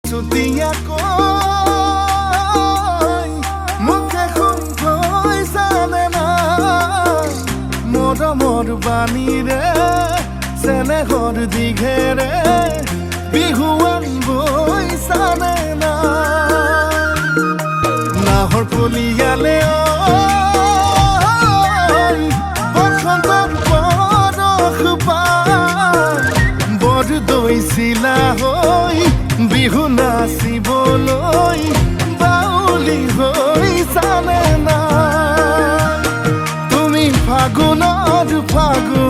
চুতীয়াকৈ মুখে শুনকৈ জানে না মৰমৰ বাণীৰে চেনেহৰ দীঘেৰে বিহুৱান বৈ জানে না নাহৰ কলিয়ালে বসন্তৰ বৰষ পাই বৰ দৈছিলা হৈ বিহু নাচিবলৈ বাউলি হৈ জানে না তুমি ফাগুনৰ ফাগুন